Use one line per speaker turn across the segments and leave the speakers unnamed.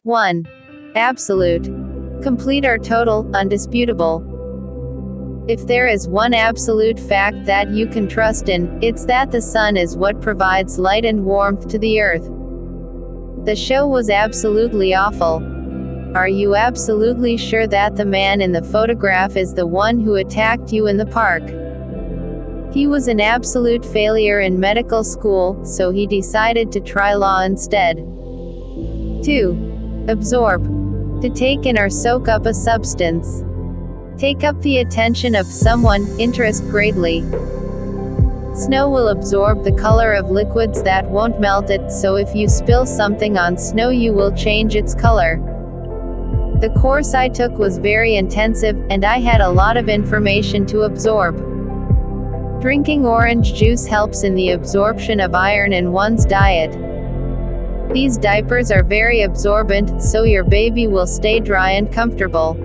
1. Absolute. Complete or total, undisputable. If there is one absolute fact that you can trust in, it's that the sun is what provides light and warmth to the earth. The show was absolutely awful. Are you absolutely sure that the man in the photograph is the one who attacked you in the park? He was an absolute failure in medical school, so he decided to try law instead. 2. Absorb. To take in or soak up a substance. Take up the attention of someone, interest greatly. Snow will absorb the color of liquids that won't melt it, so if you spill something on snow you will change its color. The course I took was very intensive, and I had a lot of information to absorb. Drinking orange juice helps in the absorption of iron in one's diet. These diapers are very absorbent, so your baby will stay dry and comfortable.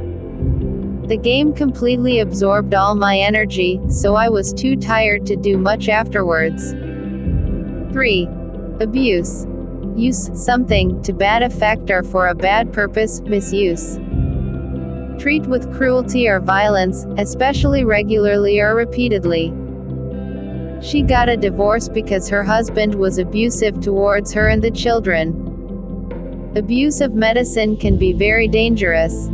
The game completely absorbed all my energy, so I was too tired to do much afterwards. 3. Abuse. Use something to bad effect or for a bad purpose, misuse. Treat with cruelty or violence, especially regularly or repeatedly. She got a divorce because her husband was abusive towards her and the children. Abuse of medicine can be very dangerous.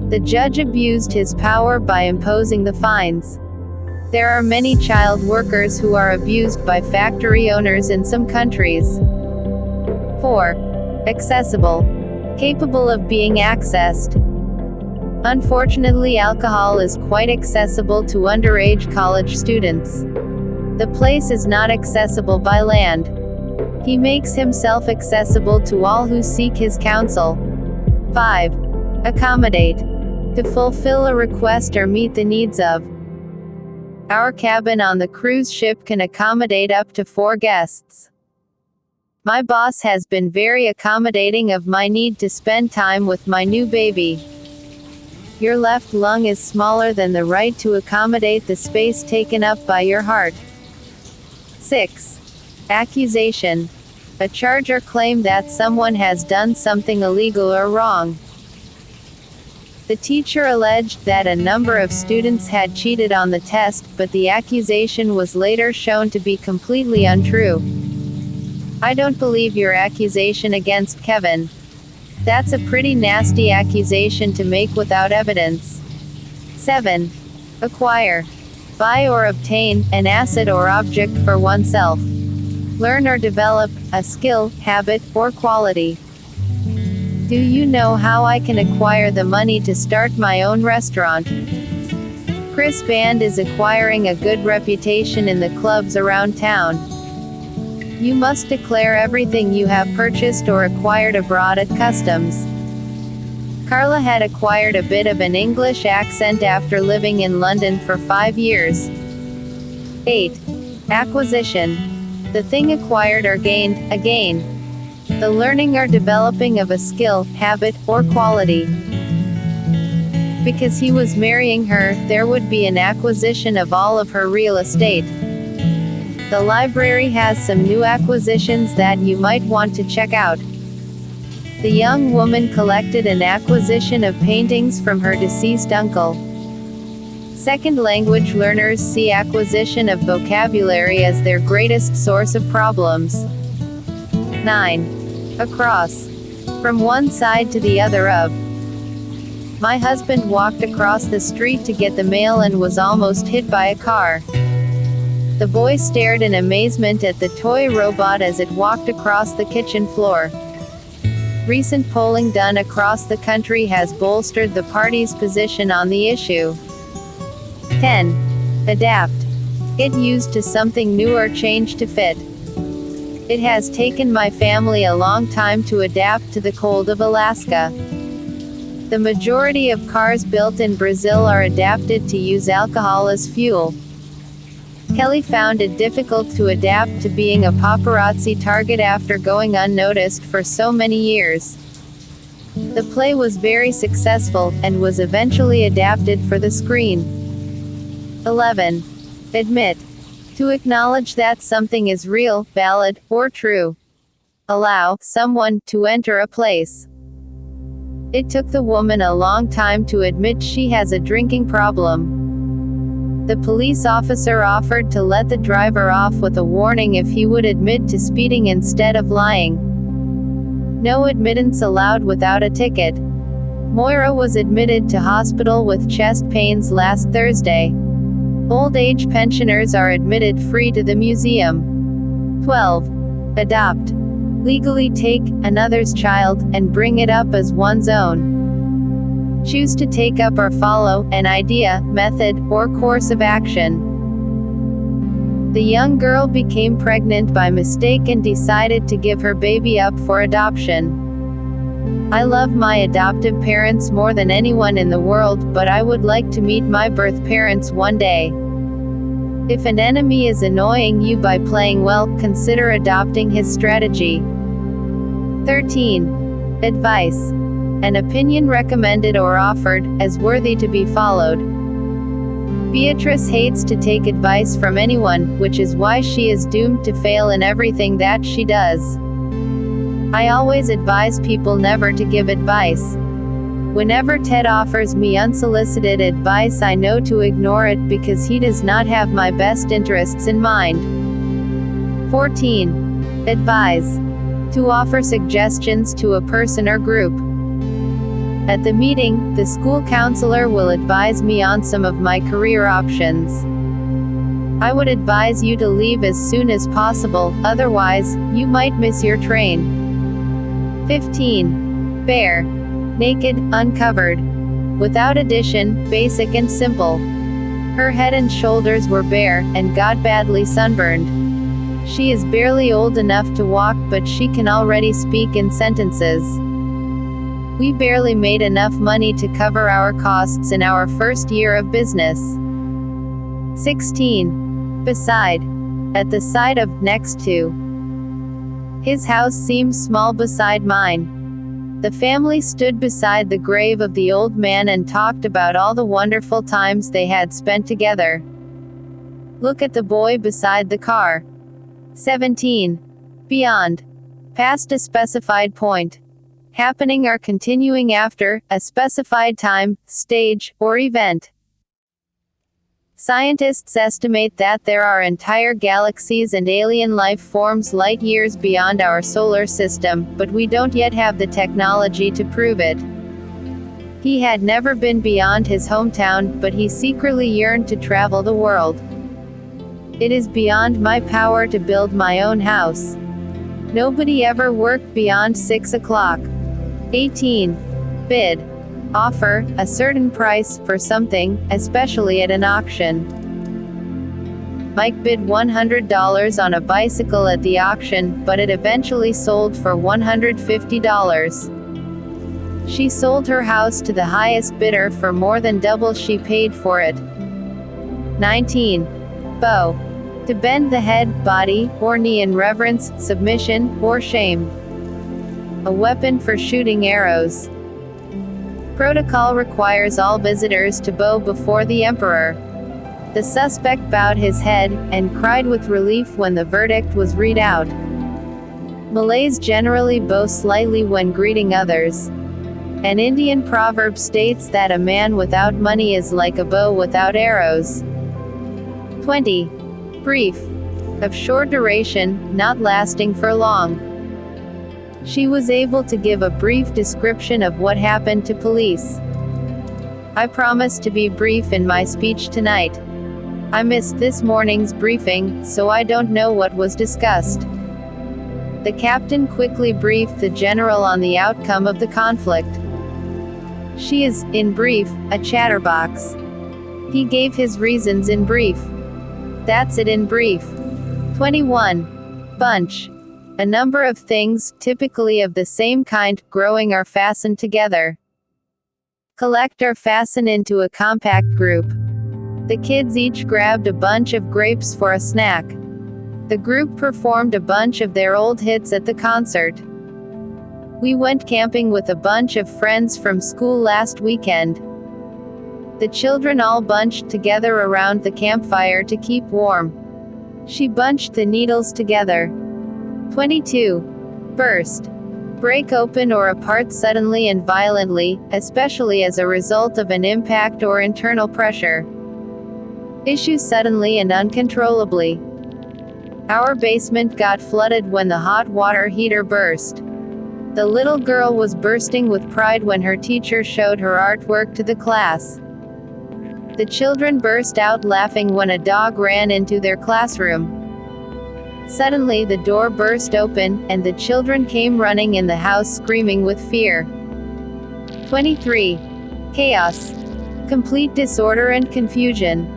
The judge abused his power by imposing the fines. There are many child workers who are abused by factory owners in some countries. 4. Accessible. Capable of being accessed. Unfortunately, alcohol is quite accessible to underage college students. The place is not accessible by land. He makes himself accessible to all who seek his counsel. 5. Accommodate. To fulfill a request or meet the needs of. Our cabin on the cruise ship can accommodate up to 4 guests. My boss has been very accommodating of my need to spend time with my new baby. Your left lung is smaller than the right to accommodate the space taken up by your heart. 6. Accusation. A charge or claim that someone has done something illegal or wrong. The teacher alleged that a number of students had cheated on the test, but the accusation was later shown to be completely untrue. I don't believe your accusation against Kevin. That's a pretty nasty accusation to make without evidence. 7. Acquire. Buy or obtain an asset or object for oneself. Learn or develop a skill, habit, or quality. Do you know how I can acquire the money to start my own restaurant? Chris Band is acquiring a good reputation in the clubs around town. You must declare everything you have purchased or acquired abroad at customs. Carla had acquired a bit of an English accent after living in London for 5 years. 8. Acquisition. The thing acquired or gained, a gain. The learning or developing of a skill, habit, or quality. Because he was marrying her, there would be an acquisition of all of her real estate. The library has some new acquisitions that you might want to check out. The young woman collected an acquisition of paintings from her deceased uncle. Second language learners see acquisition of vocabulary as their greatest source of problems. 9. Across. From one side to the other of. My husband walked across the street to get the mail and was almost hit by a car. The boy stared in amazement at the toy robot as it walked across the kitchen floor. Recent polling done across the country has bolstered the party's position on the issue. 10. Adapt. Get used to something new or change to fit. It has taken my family a long time to adapt to the cold of Alaska. The majority of cars built in Brazil are adapted to use alcohol as fuel. Kelly found it difficult to adapt to being a paparazzi target after going unnoticed for so many years. The play was very successful, and was eventually adapted for the screen. 11. Admit. To acknowledge that something is real, valid, or true. Allow someone to enter a place. It took the woman a long time to admit she has a drinking problem. The police officer offered to let the driver off with a warning if he would admit to speeding instead of lying. No admittance allowed without a ticket. Moira was admitted to hospital with chest pains last Thursday. Old age pensioners are admitted free to the museum. 12. Adopt. Legally take another's child and bring it up as one's own. Choose to take up or follow an idea, method, or course of action. The young girl became pregnant by mistake and decided to give her baby up for adoption. I love my adoptive parents more than anyone in the world, but I would like to meet my birth parents one day. If an enemy is annoying you by playing well, consider adopting his strategy. 13. Advice. An opinion recommended or offered, as worthy to be followed. Beatrice hates to take advice from anyone, which is why she is doomed to fail in everything that she does. I always advise people never to give advice. Whenever Ted offers me unsolicited advice, I know to ignore it because he does not have my best interests in mind. 14. Advise. To offer suggestions to a person or group. At the meeting, the school counselor will advise me on some of my career options. I would advise you to leave as soon as possible, otherwise, you might miss your train. 15. Bare. Naked, uncovered. Without addition, basic and simple. Her head and shoulders were bare, and got badly sunburned. She is barely old enough to walk, but she can already speak in sentences. We barely made enough money to cover our costs in our first year of business. 16. Beside. At the side of, next to. His house seems small beside mine. The family stood beside the grave of the old man and talked about all the wonderful times they had spent together. Look at the boy beside the car. 17. Beyond. Past a specified point. Happening or continuing after a specified time, stage, or event. Scientists estimate that there are entire galaxies and alien life forms light years beyond our solar system, but we don't yet have the technology to prove it. He had never been beyond his hometown, but he secretly yearned to travel the world. It is beyond my power to build my own house. Nobody ever worked beyond 6 o'clock. 18. Bid. Offer a certain price for something, especially at an auction. Mike bid $100 on a bicycle at the auction, but it eventually sold for $150. She sold her house to the highest bidder for more than double she paid for it. 19. Bow. To bend the head, body, or knee in reverence, submission, or shame. A weapon for shooting arrows. Protocol requires all visitors to bow before the emperor. The suspect bowed his head, and cried with relief when the verdict was read out. Malays generally bow slightly when greeting others. An Indian proverb states that a man without money is like a bow without arrows. 20. Brief. Of short duration, not lasting for long. She was able to give a brief description of what happened to police. I promised to be brief in my speech tonight. I missed this morning's briefing, so I don't know what was discussed. The captain quickly briefed the general on the outcome of the conflict. She is, in brief, a chatterbox. He gave his reasons in brief. That's it in brief. 21. Bunch. A number of things, typically of the same kind, growing or fastened together. Collect or fasten into a compact group. The kids each grabbed a bunch of grapes for a snack. The group performed a bunch of their old hits at the concert. We went camping with a bunch of friends from school last weekend. The children all bunched together around the campfire to keep warm. She bunched the needles together. 22. Burst. break open or apart suddenly and violently, especially as a result of an impact or internal pressure. Issue suddenly and uncontrollably. Our basement got flooded when the hot water heater burst. The little girl was bursting with pride when her teacher showed her artwork to the class. The children burst out laughing when a dog ran into their classroom. Suddenly the door burst open, and the children came running in the house screaming with fear. 23. Chaos. Complete disorder and confusion.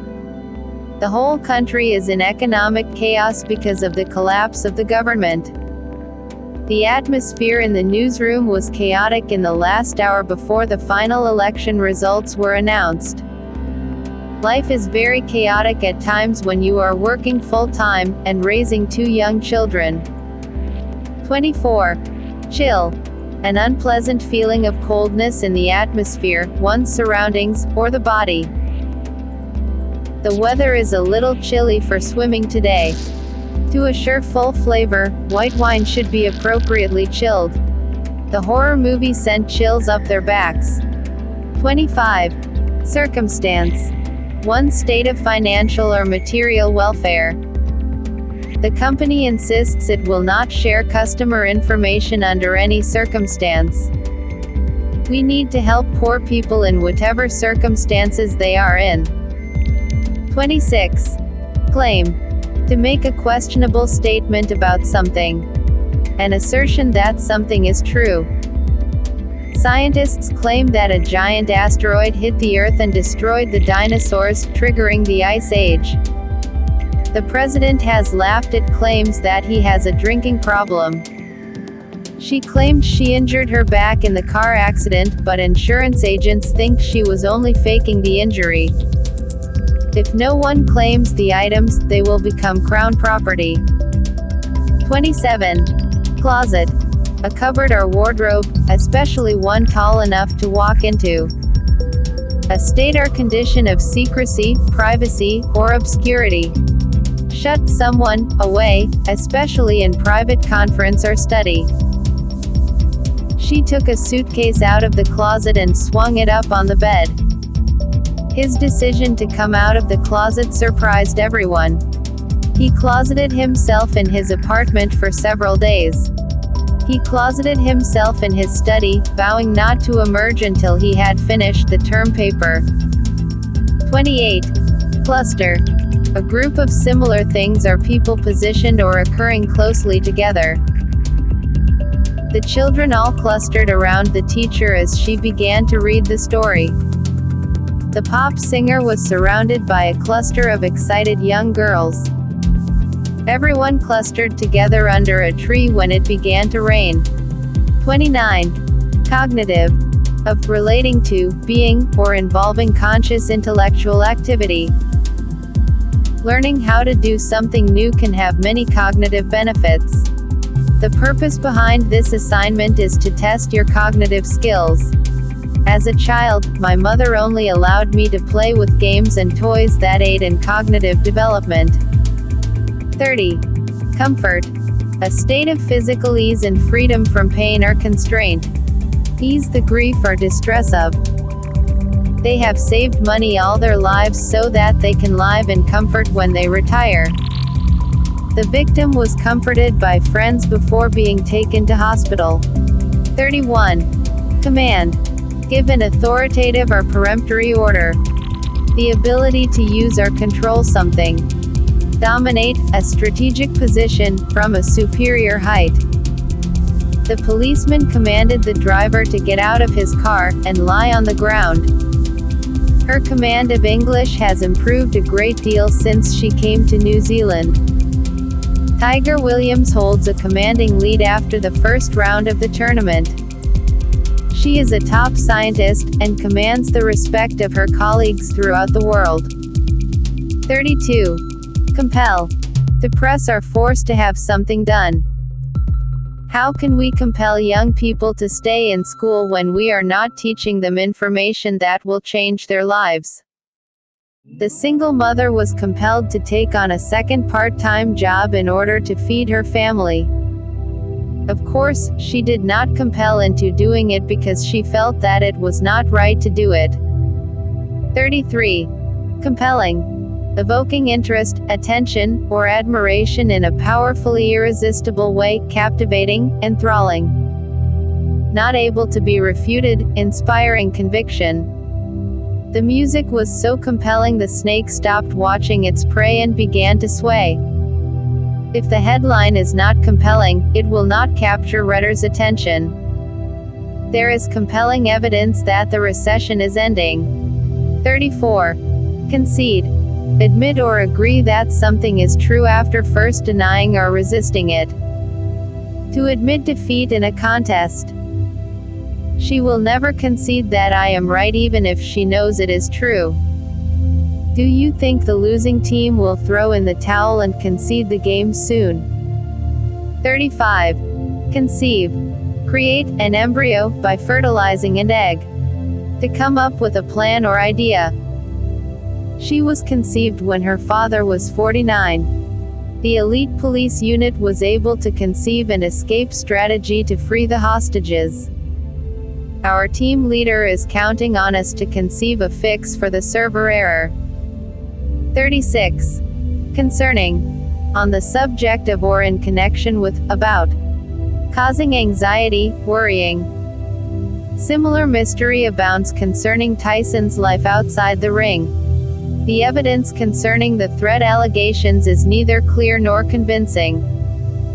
The whole country is in economic chaos because of the collapse of the government. The atmosphere in the newsroom was chaotic in the last hour before the final election results were announced. Life is very chaotic at times when you are working full-time and raising 2 young children. 24. Chill. An unpleasant feeling of coldness in the atmosphere, one's surroundings, or the body. The weather is a little chilly for swimming today. To assure full flavor, white wine should be appropriately chilled. The horror movie sent chills up their backs. 25. Circumstance. One's state of financial or material welfare. The company insists it will not share customer information under any circumstance. We need to help poor people in whatever circumstances they are in. 26. Claim. To make a questionable statement about something. An assertion that something is true. Scientists claim that a giant asteroid hit the Earth and destroyed the dinosaurs, triggering the Ice Age. The president has laughed at claims that he has a drinking problem. She claimed she injured her back in the car accident, but insurance agents think she was only faking the injury. If no one claims the items, they will become crown property. 27. Closet. A cupboard or wardrobe, especially one tall enough to walk into. A state or condition of secrecy, privacy, or obscurity. Shut someone away, especially in private conference or study. She took a suitcase out of the closet and swung it up on the bed. His decision to come out of the closet surprised everyone. He closeted himself in his apartment for several days. He closeted himself in his study, vowing not to emerge until he had finished the term paper. 28. Cluster. A group of similar things are people positioned or occurring closely together. The children all clustered around the teacher as she began to read the story. The pop singer was surrounded by a cluster of excited young girls. Everyone clustered together under a tree when it began to rain. 29. Cognitive. Of relating to, being, or involving conscious intellectual activity. Learning how to do something new can have many cognitive benefits. The purpose behind this assignment is to test your cognitive skills. As a child, my mother only allowed me to play with games and toys that aid in cognitive development. 30. Comfort. A state of physical ease and freedom from pain or constraint. Ease the grief or distress of. They have saved money all their lives so that they can live in comfort when they retire. The victim was comforted by friends before being taken to hospital. 31. Command. Give an authoritative or peremptory order. The ability to use or control something. Dominate, a strategic position, from a superior height. The policeman commanded the driver to get out of his car, and lie on the ground. Her command of English has improved a great deal since she came to New Zealand. Tiger Williams holds a commanding lead after the first round of the tournament. She is a top scientist, and commands the respect of her colleagues throughout the world. 32. Compel. The press are forced to have something done. How can we compel young people to stay in school when we are not teaching them information that will change their lives? The single mother was compelled to take on a second part-time job in order to feed her family. Of course, she did not compel into doing it because she felt that it was not right to do it. 33. Compelling. Evoking interest, attention, or admiration in a powerfully irresistible way, captivating, enthralling. Not able to be refuted, inspiring conviction. The music was so compelling the snake stopped watching its prey and began to sway. If the headline is not compelling, it will not capture readers' attention. There is compelling evidence that the recession is ending. 34. Concede. Admit or agree that something is true after first denying or resisting it. To admit defeat in a contest. She will never concede that I am right even if she knows it is true. Do you think the losing team will throw in the towel and concede the game soon? 35. Conceive. Create an embryo by fertilizing an egg. To come up with a plan or idea. She was conceived when her father was 49. The elite police unit was able to conceive an escape strategy to free the hostages. Our team leader is counting on us to conceive a fix for the server error. 36. Concerning. On the subject of or in connection with, about. Causing anxiety, worrying. Similar mystery abounds concerning Tyson's life outside the ring. The evidence concerning the threat allegations is neither clear nor convincing.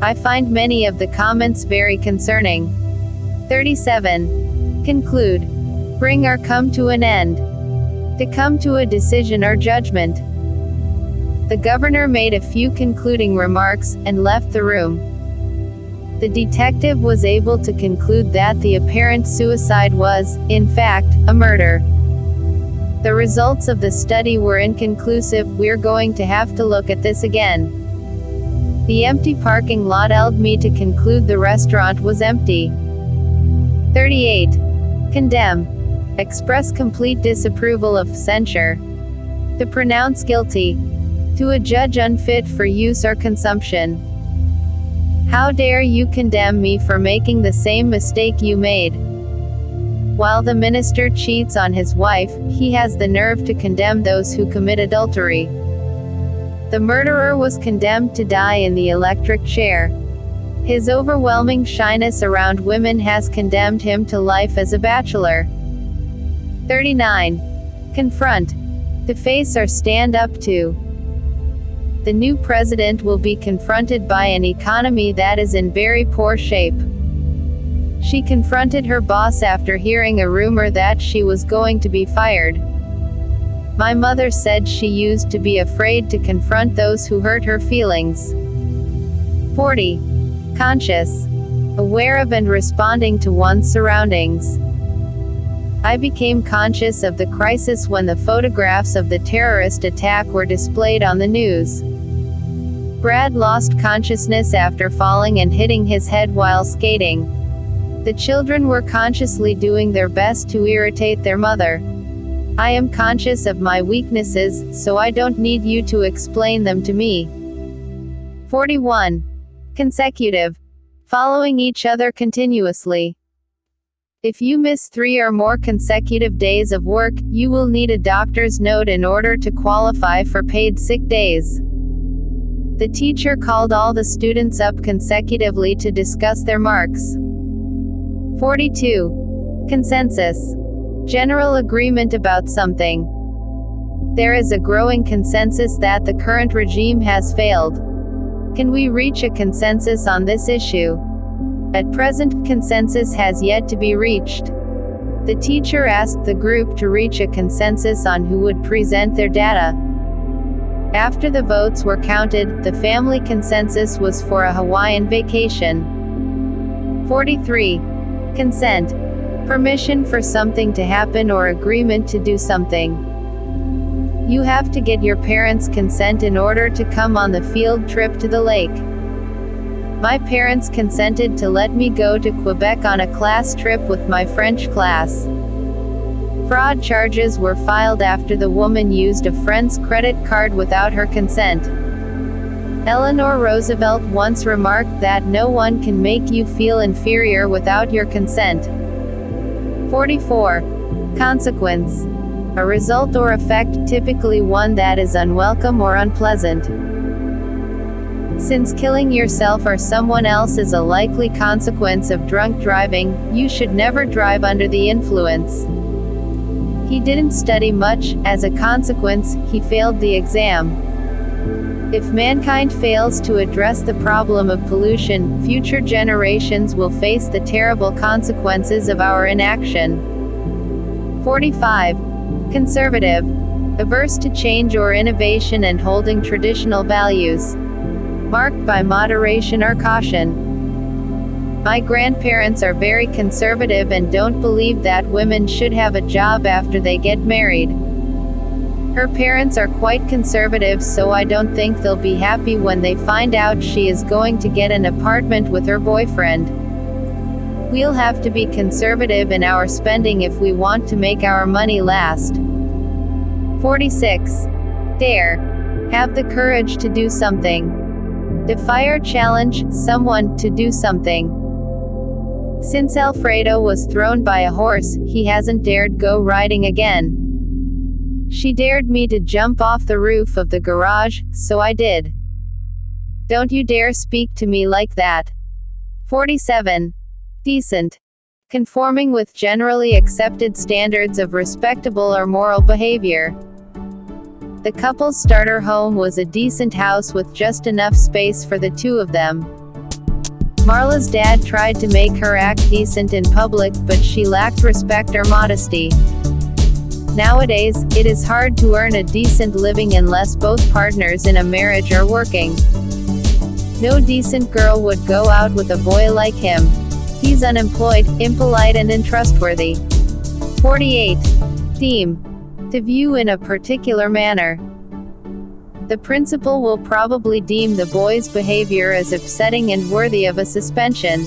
I find many of the comments very concerning. 37. Conclude. Bring or come to an end. To come to a decision or judgment. The governor made a few concluding remarks, and left the room. The detective was able to conclude that the apparent suicide was, in fact, a murder. The results of the study were inconclusive. We're going to have to look at this again. The empty parking lot led me to conclude the restaurant was empty. 38. Condemn. Express complete disapproval of censure. To pronounce guilty. To a judge unfit for use or consumption. How dare you condemn me for making the same mistake you made? While the minister cheats on his wife, he has the nerve to condemn those who commit adultery. The murderer was condemned to die in the electric chair. His overwhelming shyness around women has condemned him to life as a bachelor. 39. Confront. To face or stand up to. The new president will be confronted by an economy that is in very poor shape. She confronted her boss after hearing a rumor that she was going to be fired. My mother said she used to be afraid to confront those who hurt her feelings. 40. Conscious. Aware of and responding to one's surroundings. I became conscious of the crisis when the photographs of the terrorist attack were displayed on the news. Brad lost consciousness after falling and hitting his head while skating. The children were consciously doing their best to irritate their mother. I am conscious of my weaknesses, so I don't need you to explain them to me. 41. Consecutive. Following each other continuously. If you miss 3 or more consecutive days of work, you will need a doctor's note in order to qualify for paid sick days. The teacher called all the students up consecutively to discuss their marks. 42. Consensus. General agreement about something. There is a growing consensus that the current regime has failed. Can we reach a consensus on this issue? At present, consensus has yet to be reached. The teacher asked the group to reach a consensus on who would present their data. After the votes were counted, the family consensus was for a Hawaiian vacation. 43. Consent. Permission for something to happen or agreement to do something. You have to get your parents' consent in order to come on the field trip to the lake. My parents consented to let me go to Quebec on a class trip with my French class. Fraud charges were filed after the woman used a friend's credit card without her consent. Eleanor Roosevelt once remarked that no one can make you feel inferior without your consent. 44. Consequence. A result or effect, typically one that is unwelcome or unpleasant. Since killing yourself or someone else is a likely consequence of drunk driving, you should never drive under the influence. He didn't study much, as a consequence, he failed the exam. If mankind fails to address the problem of pollution, future generations will face the terrible consequences of our inaction. 45. Conservative. Averse to change or innovation and holding traditional values. Marked by moderation or caution. My grandparents are very conservative and don't believe that women should have a job after they get married. Her parents are quite conservative, so I don't think they'll be happy when they find out she is going to get an apartment with her boyfriend. We'll have to be conservative in our spending if we want to make our money last. 46. Dare. Have the courage to do something. Defy or challenge someone to do something. Since Alfredo was thrown by a horse, he hasn't dared go riding again. She dared me to jump off the roof of the garage, so I did. Don't you dare speak to me like that. 47. Decent. Conforming with generally accepted standards of respectable or moral behavior. The couple's starter home was a decent house with just enough space for the two of them. Marla's dad tried to make her act decent in public, but she lacked respect or modesty. Nowadays, it is hard to earn a decent living unless both partners in a marriage are working. No decent girl would go out with a boy like him. He's unemployed, impolite and untrustworthy. 48. Deem. To view in a particular manner. The principal will probably deem the boy's behavior as upsetting and worthy of a suspension.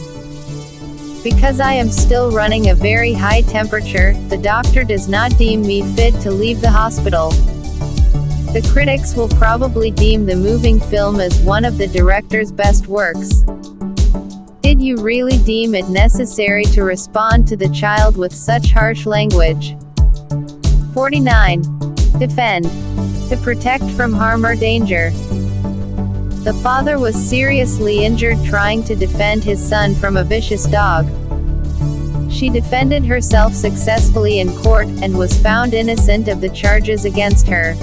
Because I am still running a very high temperature, the doctor does not deem me fit to leave the hospital. The critics will probably deem the moving film as one of the director's best works. Did you really deem it necessary to respond to the child with such harsh language? 49. Defend. To protect from harm or danger. The father was seriously injured trying to defend his son from a vicious dog. She defended herself successfully in court, and was found innocent of the charges against her.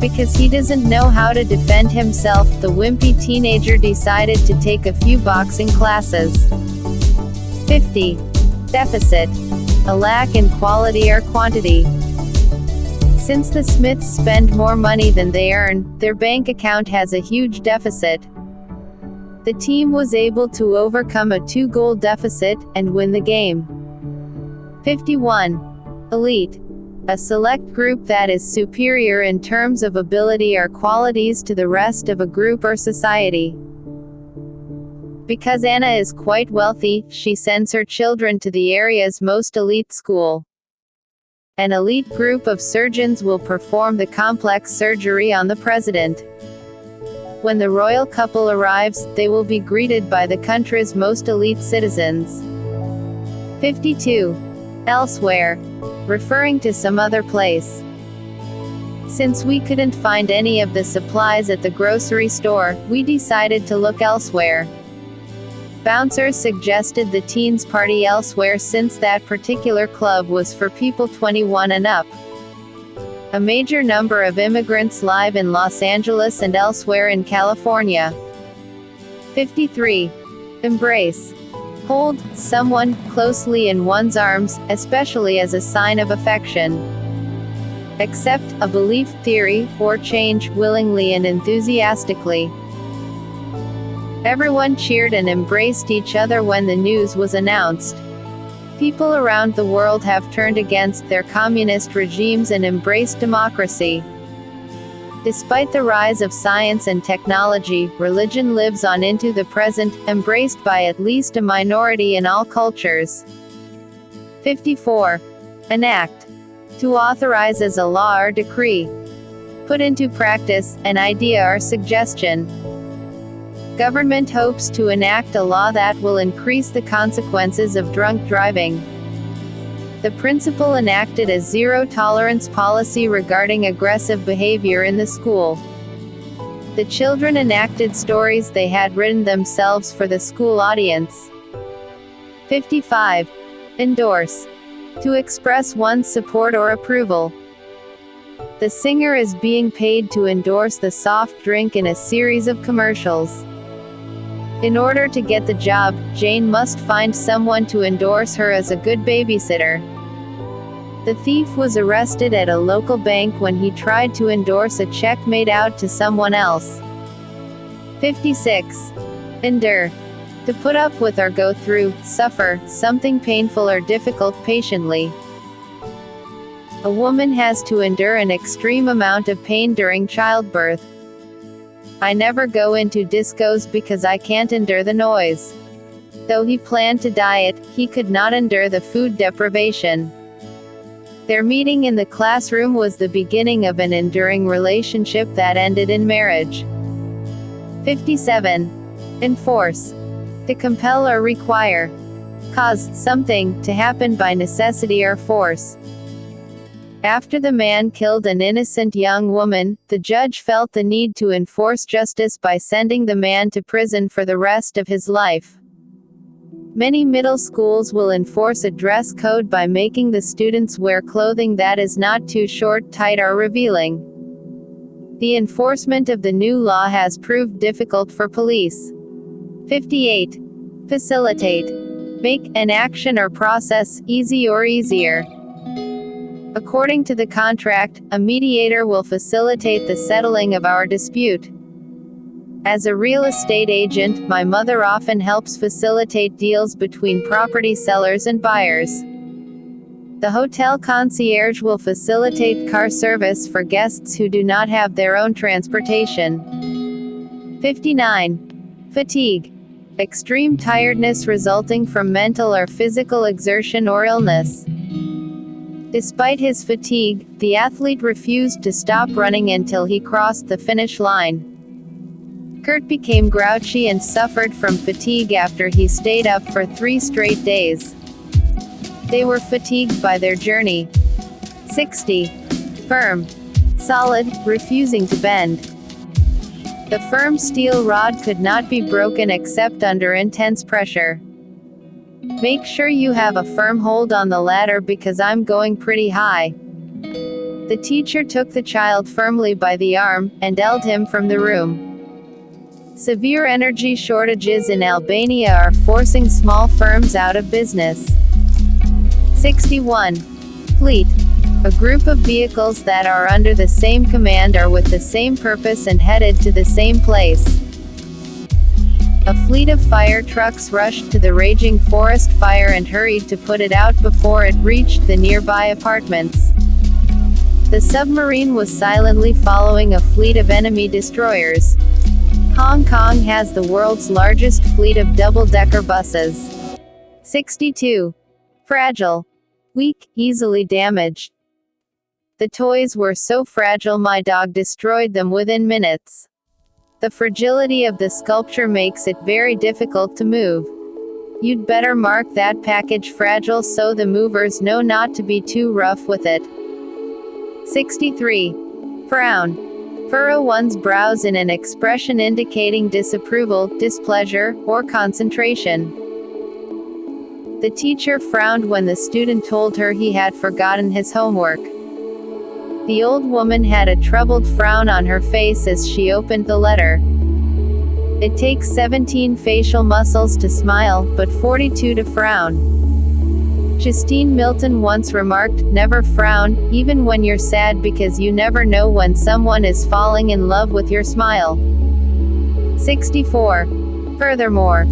Because he doesn't know how to defend himself, the wimpy teenager decided to take a few boxing classes. 50. Deficit. A lack in quality or quantity. Since the Smiths spend more money than they earn, their bank account has a huge deficit. The team was able to overcome a 2-goal deficit, and win the game. 51. Elite. A select group that is superior in terms of ability or qualities to the rest of a group or society. Because Anna is quite wealthy, she sends her children to the area's most elite school. An elite group of surgeons will perform the complex surgery on the president. When the royal couple arrives, they will be greeted by the country's most elite citizens. 52. Elsewhere. Referring to some other place. Since we couldn't find any of the supplies at the grocery store, we decided to look elsewhere. Bouncers suggested the teens party elsewhere since that particular club was for people 21 and up. A major number of immigrants live in Los Angeles and elsewhere in California. 53. Embrace. Hold someone closely in one's arms, especially as a sign of affection. Accept a belief, theory, or change willingly and enthusiastically. Everyone cheered and embraced each other when the news was announced. People around the world have turned against their communist regimes and embraced democracy. Despite the rise of science and technology, religion lives on into the present, embraced by at least a minority in all cultures. 54. Enact. To authorize as a law or decree. Put into practice, an idea or suggestion. Government hopes to enact a law that will increase the consequences of drunk driving. The principal enacted a zero-tolerance policy regarding aggressive behavior in the school. The children enacted stories they had written themselves for the school audience. 55. Endorse. To express one's support or approval. The singer is being paid to endorse the soft drink in a series of commercials. In order to get the job, Jane must find someone to endorse her as a good babysitter. The thief was arrested at a local bank when he tried to endorse a check made out to someone else. 56. Endure. To put up with or go through, suffer, something painful or difficult patiently. A woman has to endure an extreme amount of pain during childbirth. I never go into discos because I can't endure the noise. Though he planned to diet, he could not endure the food deprivation. Their meeting in the classroom was the beginning of an enduring relationship that ended in marriage. 57. Enforce. To compel or require. Cause something to happen by necessity or force. After the man killed an innocent young woman, the judge felt the need to enforce justice by sending the man to prison for the rest of his life. Many middle schools will enforce a dress code by making the students wear clothing that is not too short, tight, or revealing. The enforcement of the new law has proved difficult for police. 58. Facilitate. Make an action or process easy or easier. According to the contract, a mediator will facilitate the settling of our dispute. As a real estate agent, my mother often helps facilitate deals between property sellers and buyers. The hotel concierge will facilitate car service for guests who do not have their own transportation. 59. Fatigue. Extreme tiredness resulting from mental or physical exertion or illness. Despite his fatigue, the athlete refused to stop running until he crossed the finish line. Kurt became grouchy and suffered from fatigue after he stayed up for 3 straight days. They were fatigued by their journey. 60. Firm. Solid, refusing to bend. The firm steel rod could not be broken except under intense pressure. Make sure you have a firm hold on the ladder because I'm going pretty high. The teacher took the child firmly by the arm, and held him from the room. Severe energy shortages in Albania are forcing small firms out of business. 61. Fleet. A group of vehicles that are under the same command or with the same purpose and headed to the same place. A fleet of fire trucks rushed to the raging forest fire and hurried to put it out before it reached the nearby apartments. The submarine was silently following a fleet of enemy destroyers. Hong Kong has the world's largest fleet of double-decker buses. 62. Fragile. Weak, easily damaged. The toys were so fragile my dog destroyed them within minutes. The fragility of the sculpture makes it very difficult to move. You'd better mark that package fragile so the movers know not to be too rough with it. 63. Frown. Furrow one's brows in an expression indicating disapproval, displeasure, or concentration. The teacher frowned when the student told her he had forgotten his homework. The old woman had a troubled frown on her face as she opened the letter. It takes 17 facial muscles to smile, but 42 to frown. Justine Milton once remarked, "Never frown, even when you're sad, because you never know when someone is falling in love with your smile." 64. Furthermore.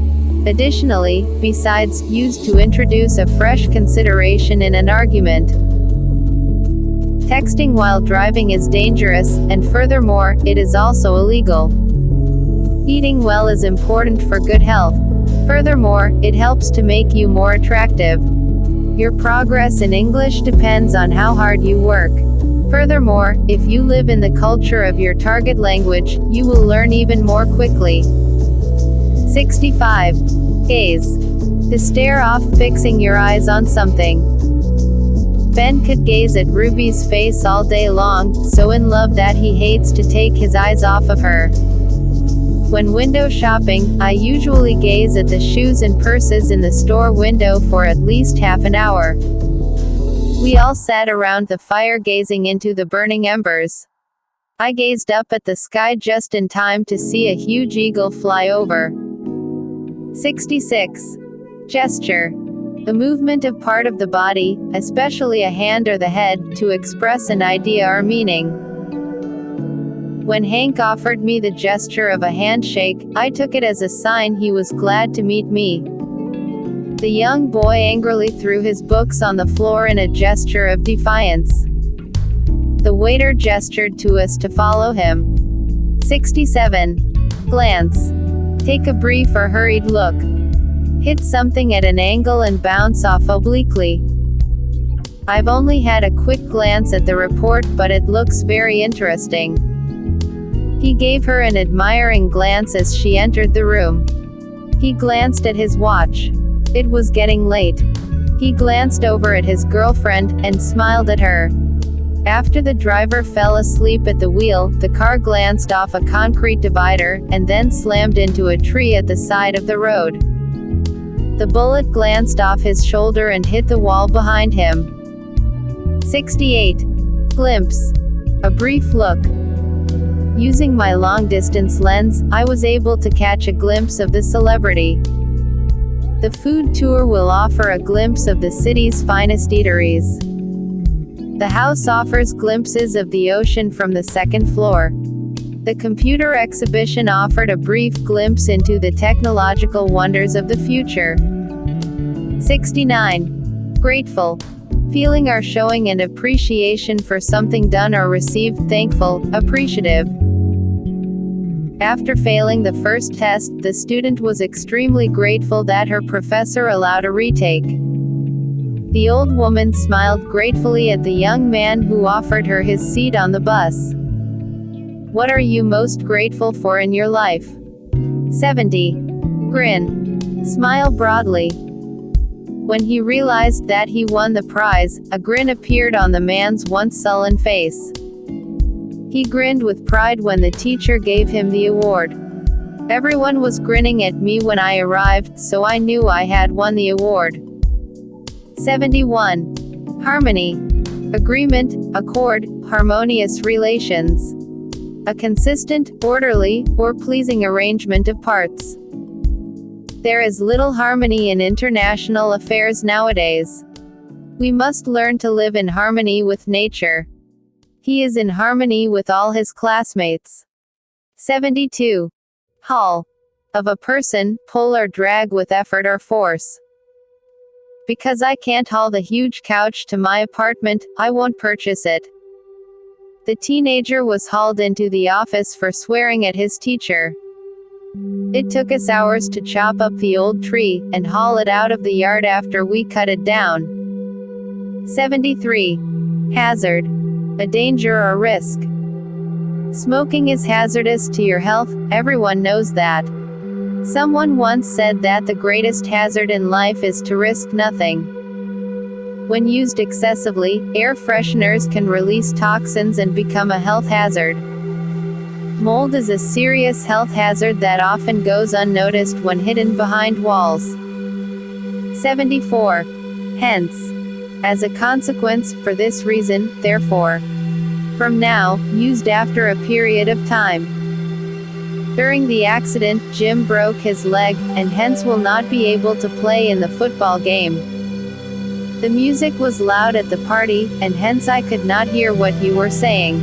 Additionally, besides, used to introduce a fresh consideration in an argument. Texting while driving is dangerous, and furthermore, it is also illegal. Eating well is important for good health. Furthermore, it helps to make you more attractive. Your progress in English depends on how hard you work. Furthermore, if you live in the culture of your target language, you will learn even more quickly. 65. Gaze. To stare off, fixing your eyes on something. Ben could gaze at Ruby's face all day long, so in love that he hates to take his eyes off of her. When window shopping, I usually gaze at the shoes and purses in the store window for at least half an hour. We all sat around the fire gazing into the burning embers. I gazed up at the sky just in time to see a huge eagle fly over. 66. Gesture. The movement of part of the body, especially a hand or the head, to express an idea or meaning. When Hank offered me the gesture of a handshake, I took it as a sign he was glad to meet me. The young boy angrily threw his books on the floor in a gesture of defiance. The waiter gestured to us to follow him. 67. Glance. Take a brief or hurried look. Hit something at an angle and bounce off obliquely. I've only had a quick glance at the report, but it looks very interesting. He gave her an admiring glance as she entered the room. He glanced at his watch. It was getting late. He glanced over at his girlfriend, and smiled at her. After the driver fell asleep at the wheel, the car glanced off a concrete divider, and then slammed into a tree at the side of the road. The bullet glanced off his shoulder and hit the wall behind him. 68. Glimpse. A brief look. Using my long-distance lens, I was able to catch a glimpse of the celebrity. The food tour will offer a glimpse of the city's finest eateries. The house offers glimpses of the ocean from the second floor. The computer exhibition offered a brief glimpse into the technological wonders of the future. 69. Grateful. Feeling or showing an appreciation for something done or received, thankful, appreciative. After failing the first test, the student was extremely grateful that her professor allowed a retake. The old woman smiled gratefully at the young man who offered her his seat on the bus. What are you most grateful for in your life? 70. Grin. Smile broadly. When he realized that he won the prize, a grin appeared on the man's once sullen face. He grinned with pride when the teacher gave him the award. Everyone was grinning at me when I arrived, so I knew I had won the award. 71. Harmony. Agreement, accord, harmonious relations. A consistent, orderly, or pleasing arrangement of parts. There is little harmony in international affairs nowadays. We must learn to live in harmony with nature. He is in harmony with all his classmates. 72. Haul. Of a person, pull or drag with effort or force. Because I can't haul the huge couch to my apartment, I won't purchase it. The teenager was hauled into the office for swearing at his teacher. It took us hours to chop up the old tree, and haul it out of the yard after we cut it down. 73. Hazard. A danger or risk. Smoking is hazardous to your health, everyone knows that. Someone once said that the greatest hazard in life is to risk nothing. When used excessively, air fresheners can release toxins and become a health hazard. Mold is a serious health hazard that often goes unnoticed when hidden behind walls. 74. Hence. As a consequence, for this reason, therefore. From now, used after a period of time. During the accident, Jim broke his leg, and hence will not be able to play in the football game. The music was loud at the party, and hence I could not hear what you were saying.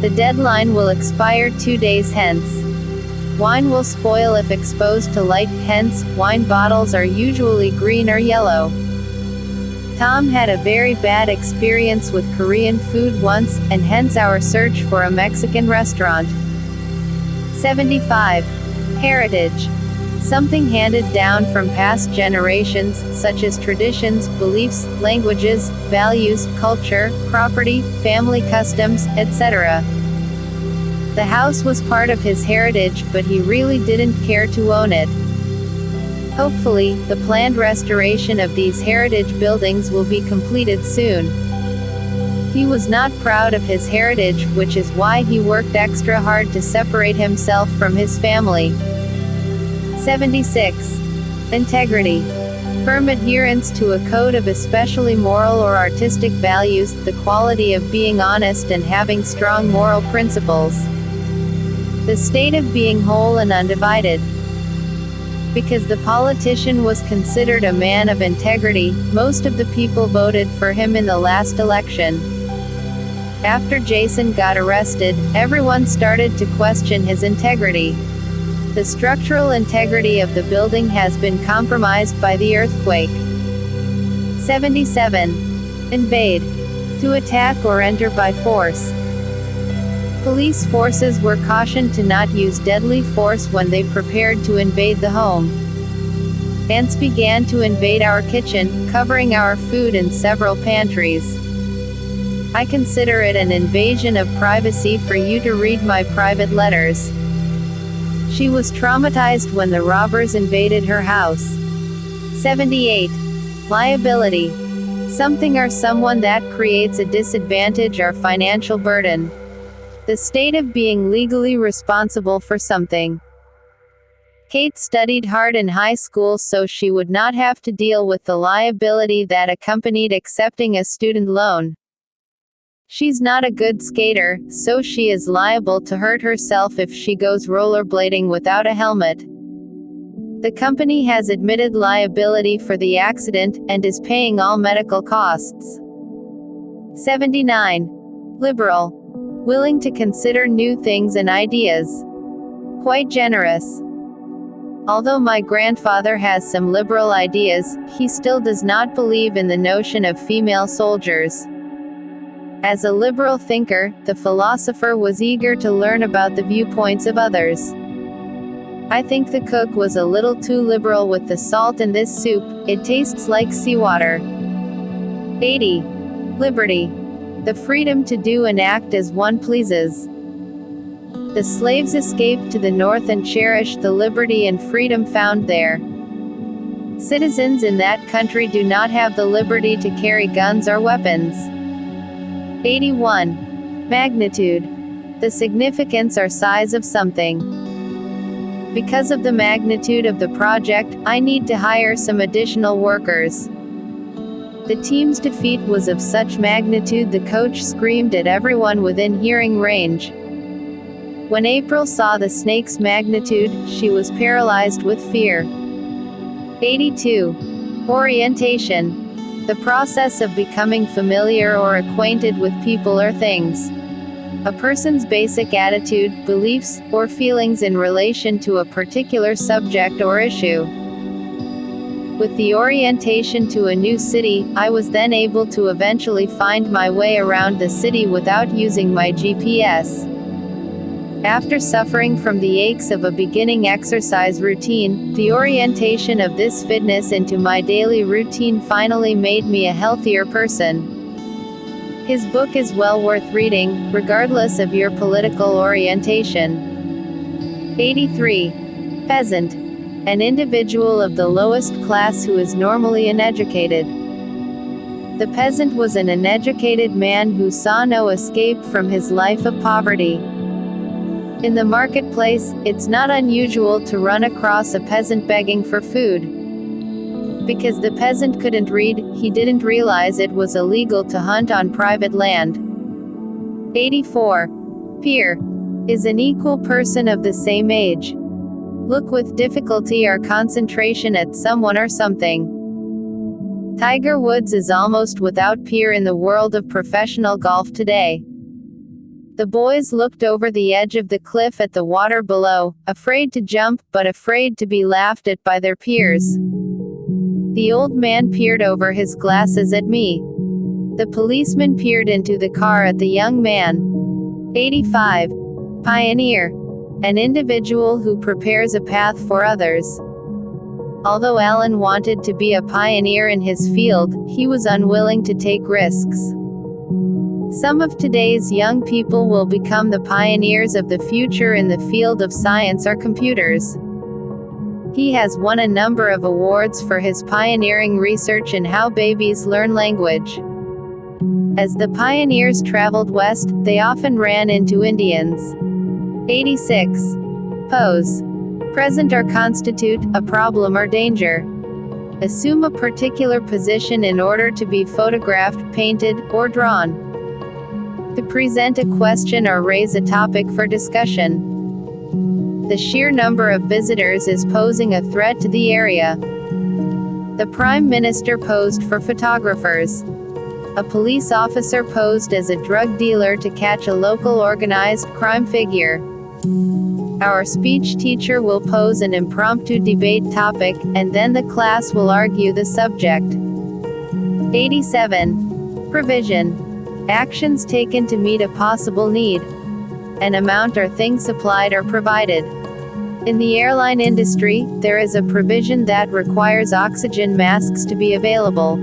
The deadline will expire 2 days hence. Wine will spoil if exposed to light, hence, wine bottles are usually green or yellow. Tom had a very bad experience with Korean food once, and hence our search for a Mexican restaurant. 75. Heritage. Something handed down from past generations, such as traditions, beliefs, languages, values, culture, property, family customs, etc. The house was part of his heritage, but he really didn't care to own it. Hopefully, the planned restoration of these heritage buildings will be completed soon. He was not proud of his heritage, which is why he worked extra hard to separate himself from his family. 76. Integrity. Firm adherence to a code of especially moral or artistic values, the quality of being honest and having strong moral principles. The state of being whole and undivided. Because the politician was considered a man of integrity, most of the people voted for him in the last election. After Jason got arrested, everyone started to question his integrity. The structural integrity of the building has been compromised by the earthquake. 77. Invade. To attack or enter by force. Police forces were cautioned to not use deadly force when they prepared to invade the home. Ants began to invade our kitchen, covering our food in several pantries. I consider it an invasion of privacy for you to read my private letters. She was traumatized when the robbers invaded her house. 78. Liability. Something or someone that creates a disadvantage or financial burden. The state of being legally responsible for something. Kate studied hard in high school so she would not have to deal with the liability that accompanied accepting a student loan. She's not a good skater, so she is liable to hurt herself if she goes rollerblading without a helmet. The company has admitted liability for the accident, and is paying all medical costs. 79. Liberal. Willing to consider new things and ideas. Quite generous. Although my grandfather has some liberal ideas, he still does not believe in the notion of female soldiers. As a liberal thinker, the philosopher was eager to learn about the viewpoints of others. I think the cook was a little too liberal with the salt in this soup, it tastes like seawater. 80. Liberty. The freedom to do and act as one pleases. The slaves escaped to the north and cherished the liberty and freedom found there. Citizens in that country do not have the liberty to carry guns or weapons. 81. Magnitude. The significance or size of something. Because of the magnitude of the project, I need to hire some additional workers. The team's defeat was of such magnitude the coach screamed at everyone within hearing range. When April saw the snake's magnitude, she was paralyzed with fear. 82. Orientation. The process of becoming familiar or acquainted with people or things. A person's basic attitude, beliefs, or feelings in relation to a particular subject or issue. With the orientation to a new city, I was then able to eventually find my way around the city without using my GPS. After suffering from the aches of a beginning exercise routine, the orientation of this fitness into my daily routine finally made me a healthier person. His book is well worth reading, regardless of your political orientation. 83. Peasant. An individual of the lowest class who is normally uneducated. The peasant was an uneducated man who saw no escape from his life of poverty. In the marketplace, it's not unusual to run across a peasant begging for food. Because the peasant couldn't read, he didn't realize it was illegal to hunt on private land. 84. Peer. Is an equal person of the same age. Look with difficulty or concentration at someone or something. Tiger Woods is almost without peer in the world of professional golf today. The boys looked over the edge of the cliff at the water below, afraid to jump, but afraid to be laughed at by their peers. The old man peered over his glasses at me. The policeman peered into the car at the young man. 85. Pioneer. An individual who prepares a path for others. Although Allen wanted to be a pioneer in his field, he was unwilling to take risks. Some of today's young people will become the pioneers of the future in the field of science or computers. He has won a number of awards for his pioneering research in how babies learn language. As the pioneers traveled west, they often ran into Indians. 86. Pose. Present or constitute a problem or danger. Assume a particular position in order to be photographed, painted, or drawn. To present a question or raise a topic for discussion. The sheer number of visitors is posing a threat to the area. The Prime Minister posed for photographers. A police officer posed as a drug dealer to catch a local organized crime figure. Our speech teacher will pose an impromptu debate topic, and then the class will argue the subject. 87. Provision. Actions taken to meet a possible need. An amount or thing supplied or provided. In the airline industry, there is a provision that requires oxygen masks to be available.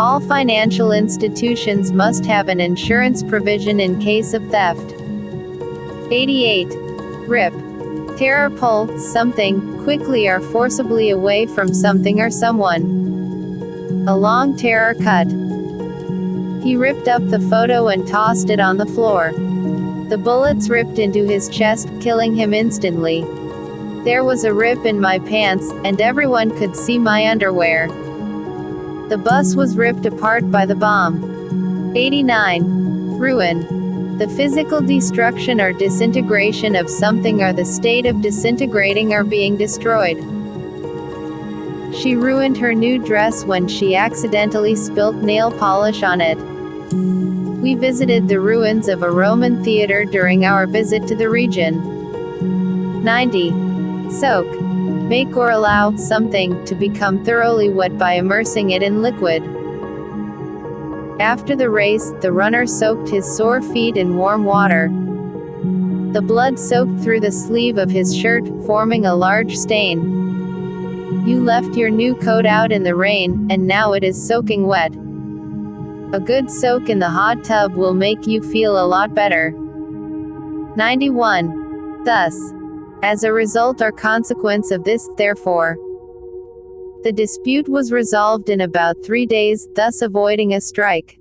All financial institutions must have an insurance provision in case of theft. 88. Rip. Tear or pull something quickly or forcibly away from something or someone. A long tear or cut. He ripped up the photo and tossed it on the floor. The bullets ripped into his chest, killing him instantly. There was a rip in my pants, and everyone could see my underwear. The bus was ripped apart by the bomb. 89. Ruin. The physical destruction or disintegration of something or the state of disintegrating or being destroyed. She ruined her new dress when she accidentally spilt nail polish on it. We visited the ruins of a Roman theater during our visit to the region. 90. Soak. Make or allow something to become thoroughly wet by immersing it in liquid. After the race, the runner soaked his sore feet in warm water. The blood soaked through the sleeve of his shirt, forming a large stain. You left your new coat out in the rain, and now it is soaking wet. A good soak in the hot tub will make you feel a lot better. 91. Thus. As a result or consequence of this, therefore. The dispute was resolved in about 3 days, thus avoiding a strike.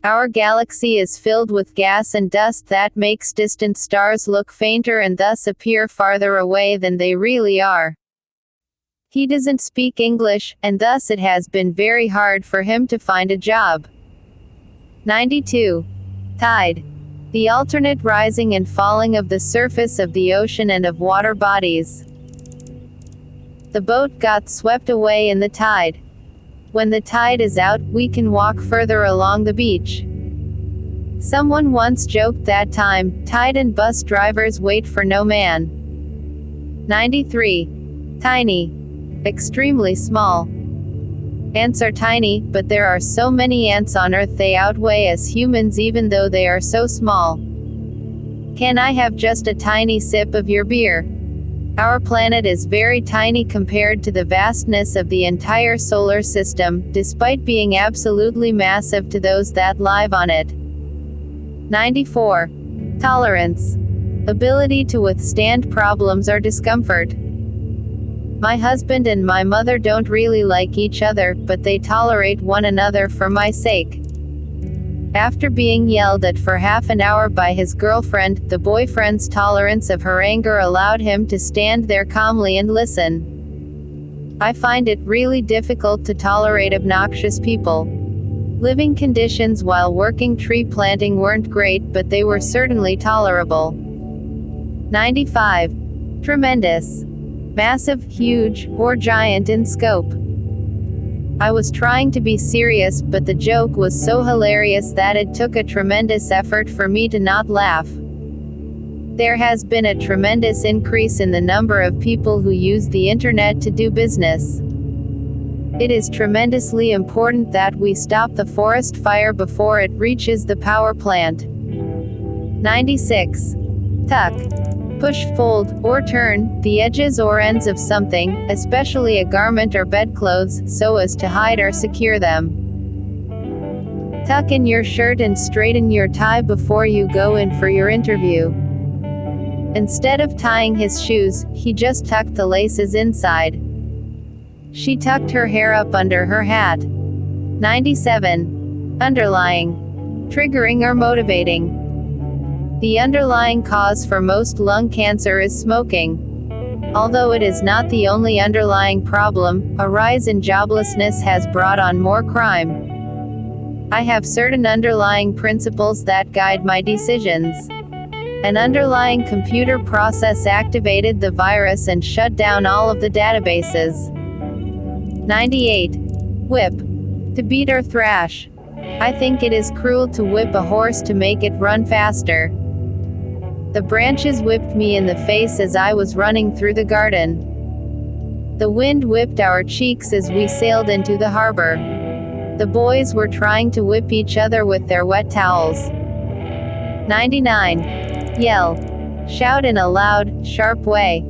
Our galaxy is filled with gas and dust that makes distant stars look fainter and thus appear farther away than they really are. He doesn't speak English, and thus it has been very hard for him to find a job. 92. Tide. The alternate rising and falling of the surface of the ocean and of water bodies. The boat got swept away in the tide. When the tide is out, we can walk further along the beach. Someone once joked that time, tide and bus drivers wait for no man. 93. Tiny. Extremely small. Ants are tiny, but there are so many ants on Earth they outweigh us humans even though they are so small. Can I have just a tiny sip of your beer? Our planet is very tiny compared to the vastness of the entire solar system, despite being absolutely massive to those that live on it. 94. Tolerance. Ability to withstand problems or discomfort. My husband and my mother don't really like each other, but they tolerate one another for my sake. After being yelled at for half an hour by his girlfriend, the boyfriend's tolerance of her anger allowed him to stand there calmly and listen. I find it really difficult to tolerate obnoxious people. Living conditions while working tree planting weren't great, but they were certainly tolerable. 95. Tremendous. Massive, huge, or giant in scope. I was trying to be serious, but the joke was so hilarious that it took a tremendous effort for me to not laugh. There has been a tremendous increase in the number of people who use the internet to do business. It is tremendously important that we stop the forest fire before it reaches the power plant. 96. Tuck. Push, fold, or turn the edges or ends of something, especially a garment or bedclothes, so as to hide or secure them. Tuck in your shirt and straighten your tie before you go in for your interview. Instead of tying his shoes, he just tucked the laces inside. She tucked her hair up under her hat. 97. Underlying. Triggering or motivating. The underlying cause for most lung cancer is smoking. Although it is not the only underlying problem, a rise in joblessness has brought on more crime. I have certain underlying principles that guide my decisions. An underlying computer process activated the virus and shut down all of the databases. 98. Whip. To beat or thrash. I think it is cruel to whip a horse to make it run faster. The branches whipped me in the face as I was running through the garden. The wind whipped our cheeks as we sailed into the harbor. The boys were trying to whip each other with their wet towels. 99. Yell. Shout in a loud, sharp way.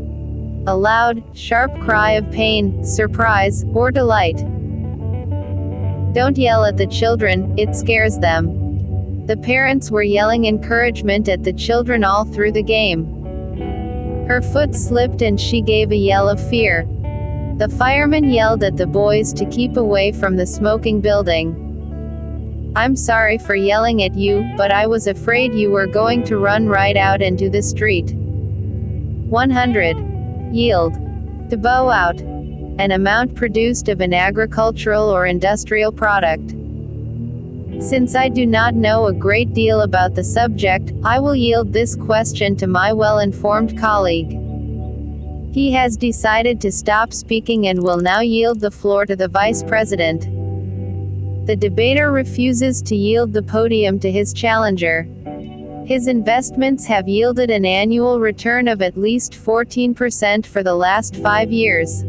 A loud, sharp cry of pain, surprise, or delight. Don't yell at the children, it scares them. The parents were yelling encouragement at the children all through the game. Her foot slipped and she gave a yell of fear. The firemen yelled at the boys to keep away from the smoking building. I'm sorry for yelling at you, but I was afraid you were going to run right out into the street. 100. Yield. To bow out. An amount produced of an agricultural or industrial product. Since I do not know a great deal about the subject, I will yield this question to my well-informed colleague. He has decided to stop speaking and will now yield the floor to the Vice President. The debater refuses to yield the podium to his challenger. His investments have yielded an annual return of at least 14% for the last 5 years.